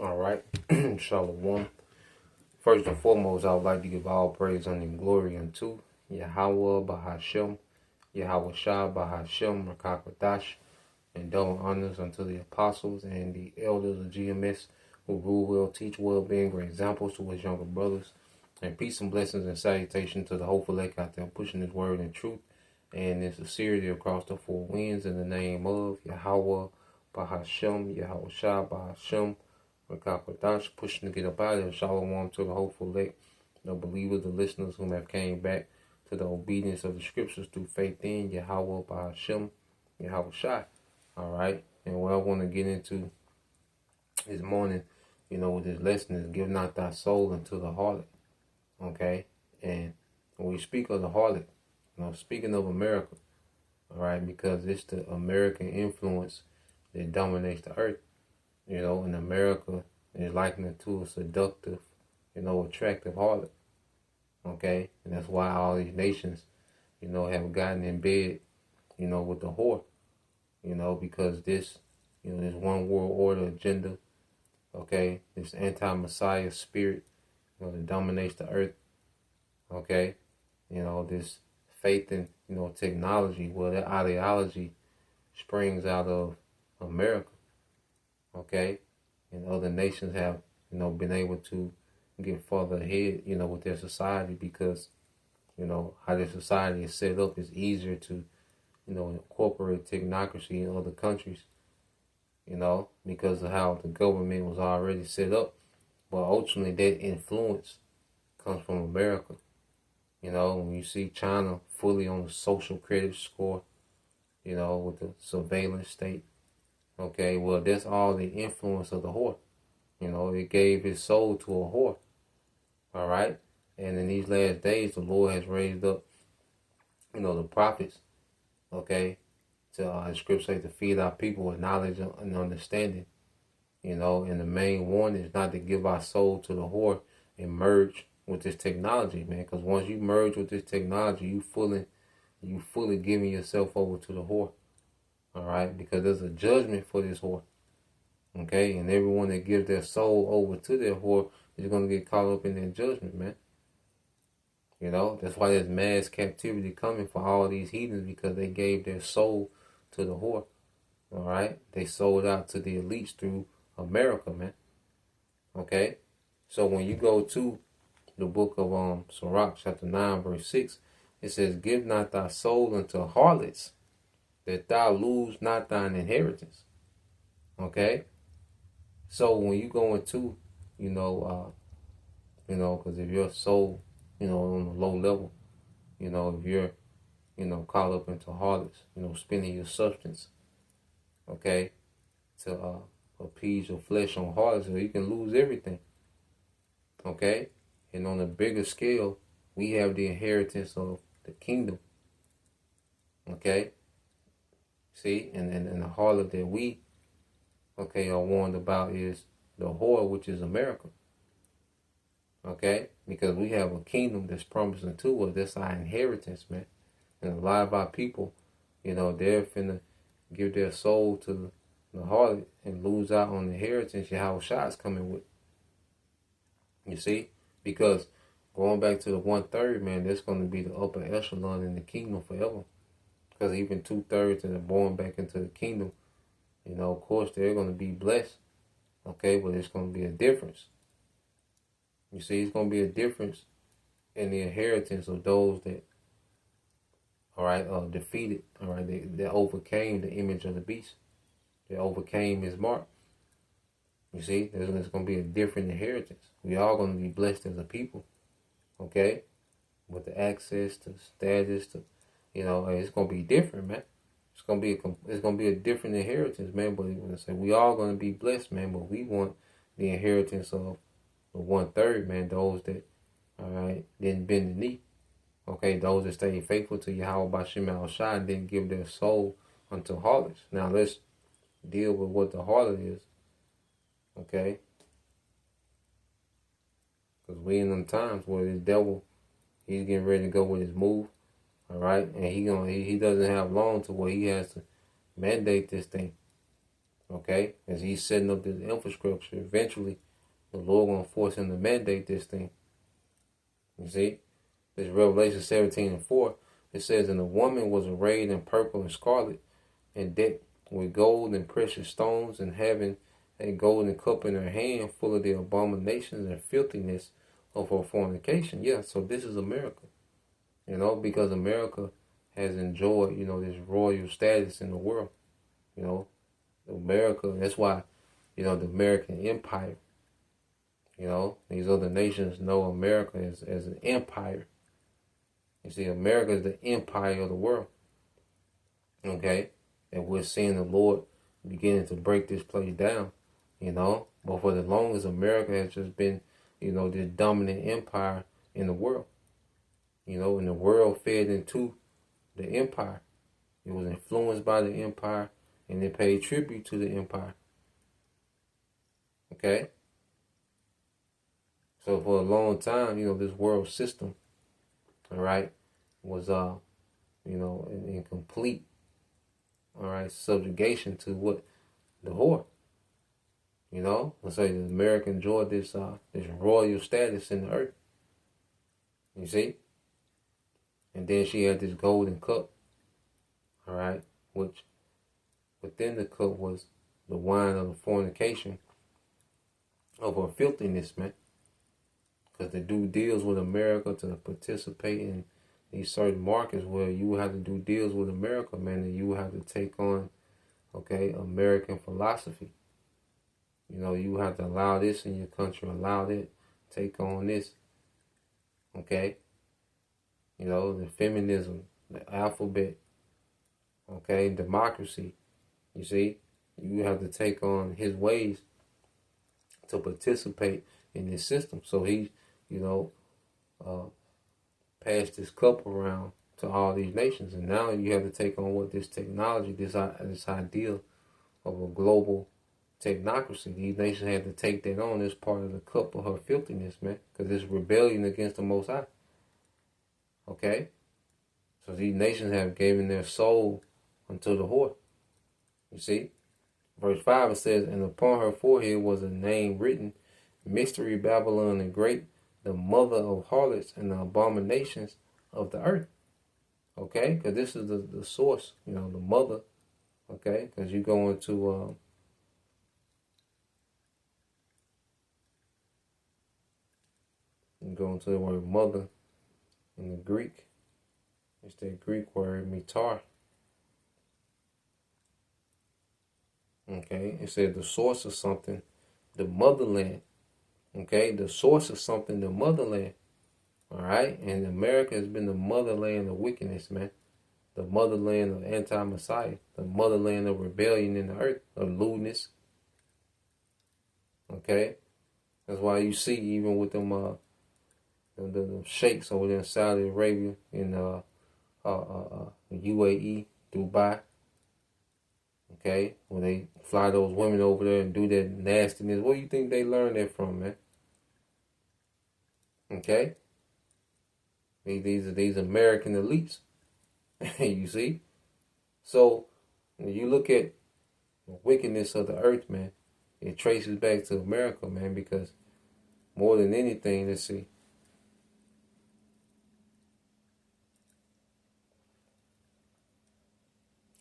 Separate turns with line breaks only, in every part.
All right. Shalom. First and foremost, I would like to give all praise and glory unto Yahweh Bahashem, Yahweh Shah Bahashem, Rakakwadash, and double honors unto the apostles and the elders of GMS who rule well, teach well, being great examples to his younger brothers. And peace and blessings and salutation to the hopeful elect out there pushing his word in truth and in sincerity across the four winds in the name of Yahweh Bahashem, Yahweh Shah Bahashem, Rakakwadash, pushing to get up out of there. Shalom to the hopeful elect, the believers, the listeners whom have came back to the obedience of the scriptures through faith in Yahweh Bahashem, Yahweh Shah. All right, and what I want to get into this morning, with this lesson is give not thy soul unto the harlot. Okay, and when we speak of the harlot, speaking of America, all right, because it's the American influence that dominates the earth. And America is likened to a seductive, attractive harlot. Okay, and that's why all these nations, have gotten in bed, with the whore. Because this one world order agenda, okay, this anti-Messiah spirit, that dominates the earth, okay, this faith in, technology, well, that ideology springs out of America, okay, and other nations have, been able to get further ahead, with their society because, how their society is set up is easier to incorporate technocracy in other countries, because of how the government was already set up. But ultimately, that influence comes from America. When you see China fully on the social credit score, with the surveillance state, okay, well, that's all the influence of the whore. It gave his soul to a whore. All right? And in these last days, the Lord has raised up, the prophets, okay, to the scripture say to feed our people with knowledge and understanding, and the main warning is not to give our soul to the whore and merge with this technology, man, because once you merge with this technology, you fully giving yourself over to the whore, all right, because there's a judgment for this whore, okay, and everyone that gives their soul over to their whore is going to get caught up in that judgment, man. That's why there's mass captivity coming for all these heathens, because they gave their soul to the whore. All right? They sold out to the elites through America, man. Okay? So when you go to the book of Sirach, chapter 9, verse 6, it says, give not thy soul unto harlots, that thou lose not thine inheritance. Okay? So when you go into, because if your soul, on the low level, if you're, caught up into harlots, spending your substance, okay, to appease your flesh on harlots, so you can lose everything, okay? And on a bigger scale, we have the inheritance of the kingdom, okay? See, and the harlot that we, okay, are warned about is the whore, which is America. Okay? Because we have a kingdom that's promising to us. That's our inheritance, man. And a lot of our people, they're finna give their soul to the harlot and lose out on the inheritance Yahweh Shah is coming with. You see? Because going back to the 1/3, man, that's going to be the upper echelon in the kingdom forever. Because even 2/3 that are born back into the kingdom, of course, they're going to be blessed. Okay? But it's going to be a difference. You see, it's going to be a difference in the inheritance of those that, all right, defeated, all right, that overcame the image of the beast, that overcame his mark. You see, there's going to be a different inheritance. We all going to be blessed as a people, okay, with the access to status, to, it's going to be different, man. It's going to be a different inheritance, man. But when I say we all going to be blessed, man, but we want the inheritance of the 1/3, man, those that, all right, didn't bend the knee. Okay, those that stayed faithful to Yahweh Bashim al-Shai and didn't give their soul unto harlots. Now let's deal with what the harlot is. Okay? Because we in them times where this devil, he's getting ready to go with his move. All right? And he doesn't have long to where he has to mandate this thing. Okay? As he's setting up this infrastructure, eventually the Lord gonna force him to mandate this thing. You see? This Revelation 17:4, it says, and the woman was arrayed in purple and scarlet, and decked with gold and precious stones, and having a golden cup in her hand full of the abominations and filthiness of her fornication. Yeah, so this is America. Because America has enjoyed, this royal status in the world. America, that's why, the American Empire, these other nations know America as an empire. You see, America is the empire of the world. Okay? And we're seeing the Lord beginning to break this place down, But for the longest, America has just been, this dominant empire in the world. And the world fed into the empire. It was influenced by the empire, and it paid tribute to the empire. Okay? So for a long time, this world system, all right, was in complete, all right, subjugation to what? The whore. Let's say the America enjoyed this royal status in the earth. You see? And then she had this golden cup, all right, which within the cup was the wine of the fornication of her filthiness, man. Because they do deals with America to participate in these certain markets where you will have to do deals with America, man, and you will have to take on, okay, American philosophy. You have to allow this in your country, allow that, take on this, okay? The feminism, the alphabet, okay, democracy, you see? You have to take on his ways to participate in this system. So he, passed this cup around to all these nations. And now you have to take on what this technology, this idea of a global technocracy. These nations had to take that on as part of the cup of her filthiness, man. Because it's rebellion against the Most High. Okay? So these nations have given their soul unto the whore. You see? Verse 5, it says, and upon her forehead was a name written, Mystery Babylon the Great, the mother of harlots and the abominations of the earth. Okay? Because this is the source, the mother. Okay? Because you go into... you go into the word mother in the Greek. It's that Greek word mitar. Okay, it said the source of something, the motherland. Okay, the source of something, the motherland. All right, and America has been the motherland of wickedness, man. The motherland of anti-Messiah, the motherland of rebellion in the earth, of lewdness. Okay, that's why you see even with them the sheikhs over there in Saudi Arabia, in UAE, Dubai. Okay, when they fly those women over there and do that nastiness, where do you think they learn that from, man? Okay, these American elites, you see. So when you look at the wickedness of the earth, man, it traces back to America, man, because more than anything, let's see.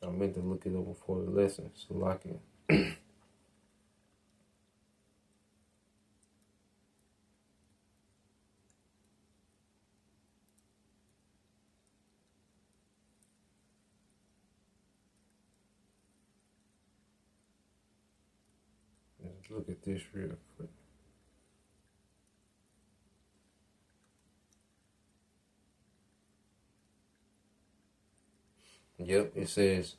I meant to look it up before the lesson, so lock in. Let's look at this real quick. Yep, it says,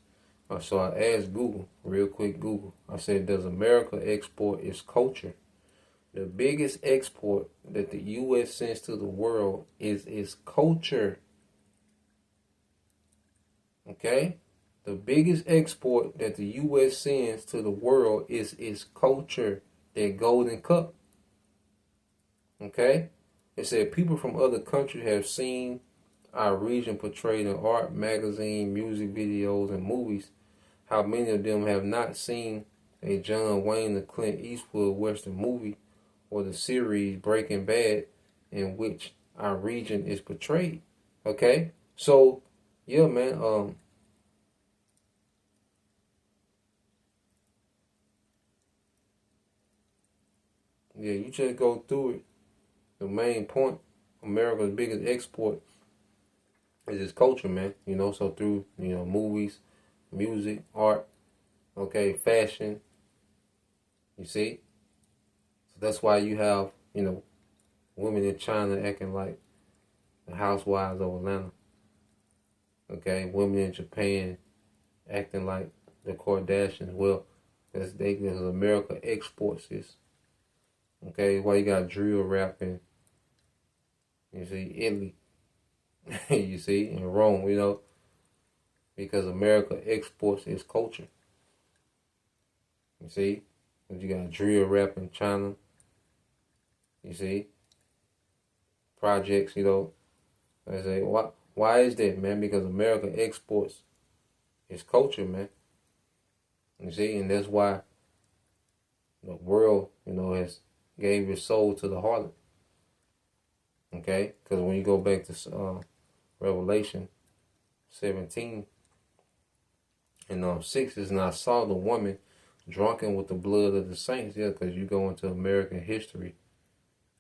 so I asked Google, real quick Google, I said, does America export its culture? The biggest export that the U.S. sends to the world is its culture. Okay? The biggest export that the U.S. sends to the world is its culture, that golden cup. Okay? It said people from other countries have seen our region portrayed in art, magazine, music videos, and movies. How many of them have not seen a John Wayne or Clint Eastwood Western movie or the series Breaking Bad in which our region is portrayed. Okay? So, yeah, man, yeah, you just go through it. The main point, America's biggest export is its culture, man. You know, so through, movies, music, art, okay, fashion, you see? So that's why you have, women in China acting like the housewives of Atlanta. Okay, women in Japan acting like the Kardashians. Well, because America exports this. Okay, why you got drill rapping? You see, Italy, you see, in Rome, because America exports its culture. You see, but you got drill rap in China. You see, projects. I say, why is that, man? Because America exports its culture, man. You see, and that's why the world, has gave its soul to the harlot. Okay, because when you go back to Revelation 17 and 6, is, and I saw the woman drunken with the blood of the saints. Yeah, because you go into American history,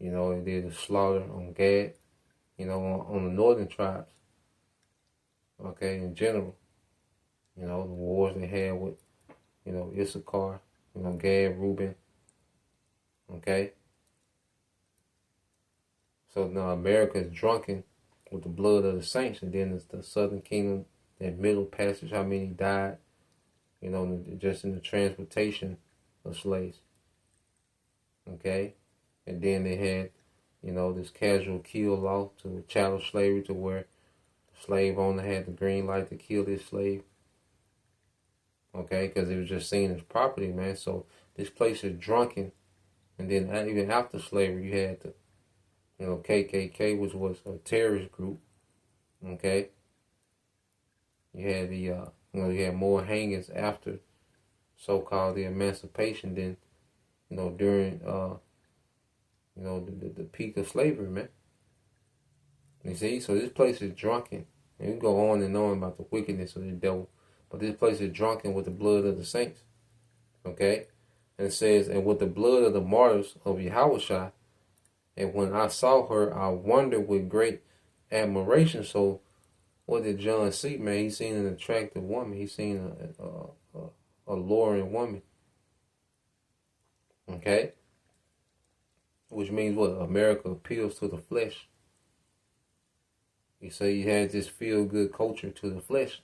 they did a slaughter on Gad, on the northern tribes. Okay, in general, the wars they had with, Issachar, Gad, Reuben. Okay, so now America is drunken with the blood of the saints, and then it's the southern kingdom, that middle passage, how many died, just in the transportation of slaves. Okay, and then they had, this casual kill law to chattel slavery, to where the slave owner had the green light to kill his slave. Okay, because it was just seen as property, man. So this place is drunken, and then even after slavery, you had the, KKK, which was a terrorist group. Okay, you had you had more hangings after so-called the emancipation than, during the peak of slavery, man. You see, so this place is drunken, and you go on and on about the wickedness of the devil, but this place is drunken with the blood of the saints. Okay, and it says, and with the blood of the martyrs of Yahushua. And when I saw her, I wondered with great admiration. So, what did John see, man? He seen an attractive woman. He seen a alluring woman. Okay, which means what? America appeals to the flesh. You say you had this feel good culture to the flesh.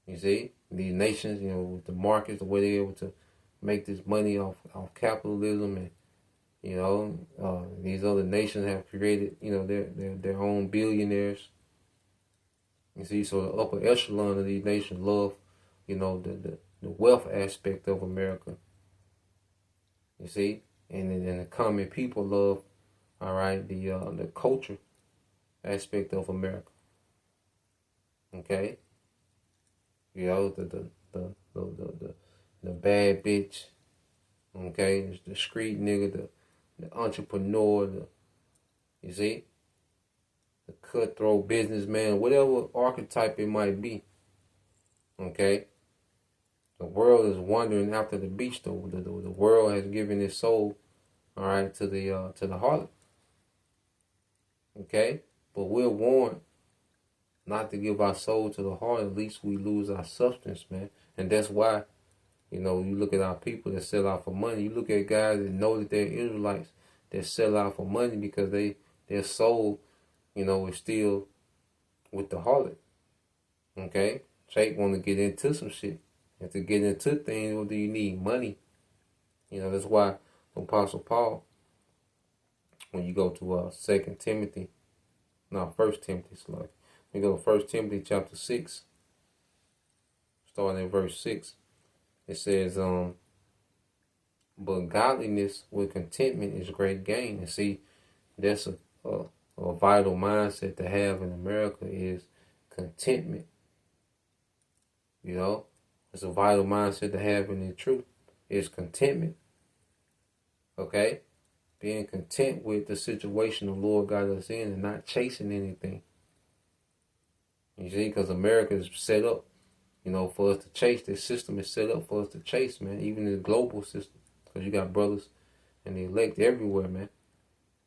You see, these nations, with the markets, the way they're able to make this money off capitalism, and these other nations have created, their own billionaires. You see, so the upper echelon of these nations love, the wealth aspect of America. You see, and then the common people love, all right, the culture aspect of America. Okay, the bad bitch. Okay, the street nigga, the entrepreneur, you see, the cutthroat businessman, whatever archetype it might be. Okay, the world is wandering after the beast. Though the world has given its soul, all right, to the harlot. Okay, but we're warned not to give our soul to the harlot. At least we lose our substance, man. And that's why, you look at our people that sell out for money. You look at guys that know that they're Israelites that sell out for money because their soul, is still with the harlot. Okay, Jake want to get into some shit. And to get into things, what do you need? Money. That's why Apostle Paul, when you go to 2 Timothy, no, 1 Timothy, slug. We go to 1 Timothy chapter 6, starting in verse 6. It says, but godliness with contentment is great gain. And see, that's a vital mindset to have in America, is contentment. It's a vital mindset to have in the truth. It's contentment. Okay? Being content with the situation the Lord got us in and not chasing anything. You see, because America is set up, for us to chase. This system is set up for us to chase, man. Even the global system. Because you got brothers and the elect everywhere, man.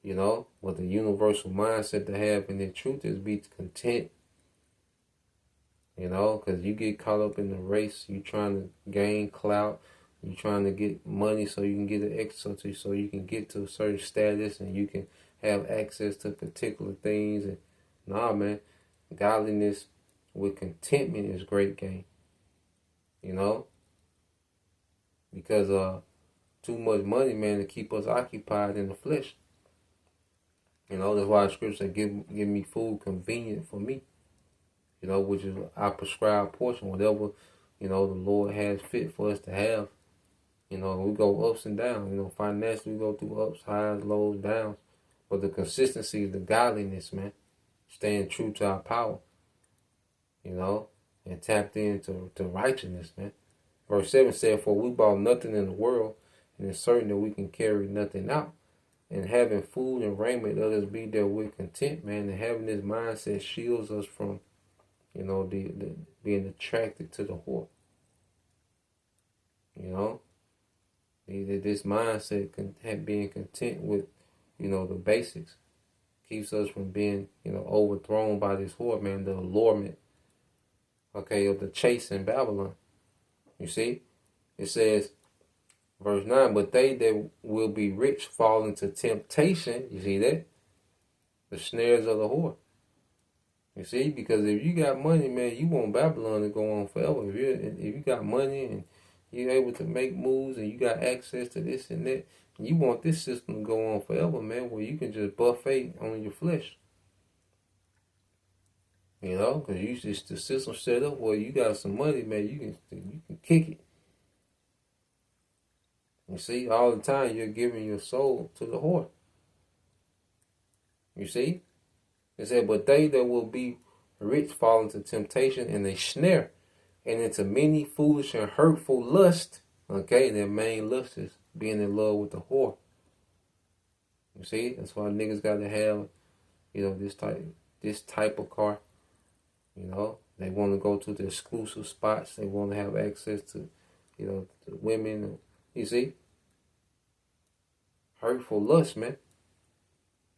But the universal mindset to have in the truth is be content. Because you get caught up in the race. You trying to gain clout. You trying to get money so you can get an extra, so you can get to a certain status and you can have access to particular things. And nah, man, godliness with contentment is great game. Because too much money, man, to keep us occupied in the flesh. That's why the scripture said, give me food convenient for me. Which is our prescribed portion, whatever, the Lord has fit for us to have. We go ups and downs. Financially we go through ups, highs, lows, downs. But the consistency is the godliness, man. Staying true to our power. And tapped into righteousness, man. Verse 7 said, for we bought nothing in the world, and it's certain that we can carry nothing out. And having food and raiment, let us be therewith content, man. And having this mindset shields us from, the being attracted to the whore. This mindset being content with, the basics, keeps us from being, overthrown by this whore, man. The allurement, of the chase in Babylon. You see, it says, verse 9, but they that will be rich fall into temptation. You see that? The snares of the whore. You see, because if you got money, man, you want Babylon to go on forever. If you got money and you're able to make moves and you got access to this and that, you want this system to go on forever, man, where you can just buffet on your flesh. Because the system set up where you got some money, man, you can kick it. You see, all the time you're giving your soul to the whore. You see? It said, but they that will be rich fall into temptation and a snare, and into many foolish and hurtful lust. Okay, their main lust is being in love with the whore. You see, that's why niggas got to have, this type of car. They want to go to the exclusive spots. They want to have access to, the women. You see, hurtful lust, man.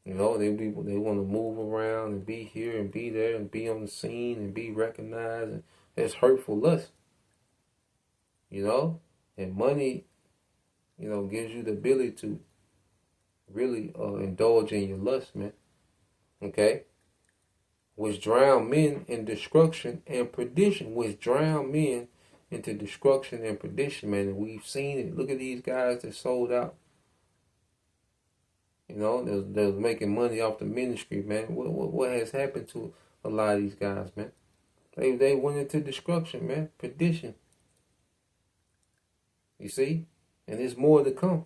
They want to move around and be here and be there and be on the scene and be recognized. And that's hurtful lust. And money, gives you the ability to really indulge in your lust, man. Okay? Which drown men in destruction and perdition. Which drown men into destruction and perdition, man. And we've seen it. Look at these guys that sold out. They was making money off the ministry, man. What has happened to a lot of these guys, man? They went into destruction, man. Perdition. You see? And there's more to come.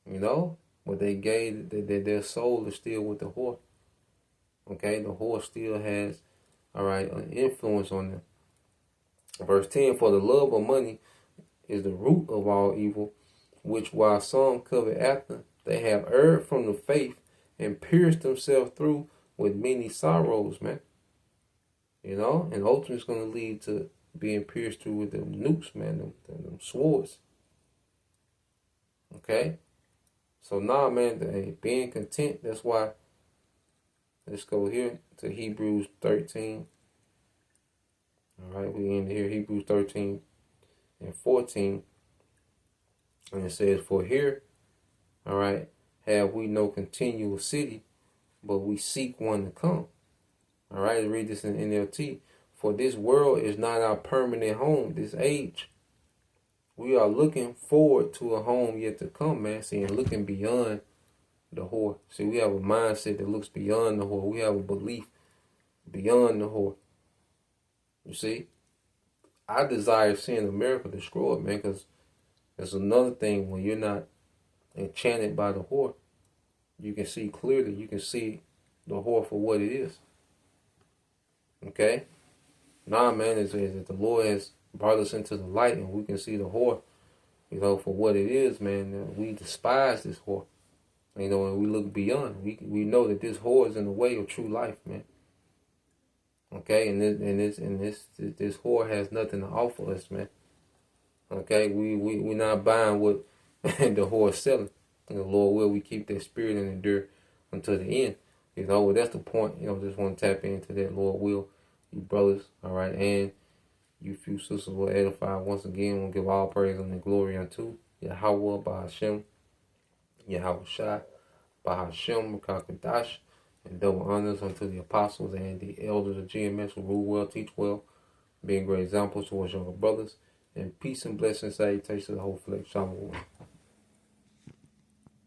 But they gave their soul is still with the whore. Okay? The whore still has, an influence on them. Verse 10, for the love of money is the root of all evil, which while some covet after, they have erred from the faith and pierced themselves through with many sorrows, man. And ultimately it's going to lead to being pierced through with them nukes, man, them swords. Okay? So now, man, being content, that's why, let's go here to Hebrews 13. All right, we end here, Hebrews 13 and 14. And it says, for here, have we no continual city, but we seek one to come. All right, read this in NLT. For this world is not our permanent home, this age. We are looking forward to a home yet to come, man. See, and looking beyond the whore. See, we have a mindset that looks beyond the whore. We have a belief beyond the whore. You see? I desire seeing America destroyed, man, because there's another thing when you're not enchanted by the whore. You can see clearly. You can see the whore for what it is. Okay? Nah, man, is that the Lord has brought us into the light, and we can see the whore, for what it is, man. We despise this whore, and we look beyond. We know that this whore is in the way of true life, man. Okay, and this whore has nothing to offer us, man. Okay, we not buying what the whore is selling. And the Lord will we keep that spirit and endure until the end. Well, that's the point. Just want to tap into that. Lord will, you brothers, all right, and you few sisters will edify once again. We'll give all praise and the glory unto Yahweh Bahashem, Yahweh Shai, Bahashem, Rakakadash, and double honors unto the apostles and the elders of GMS who rule well, teach well, being great examples towards younger brothers. And peace and blessings, salutations to the whole flesh. Shalom.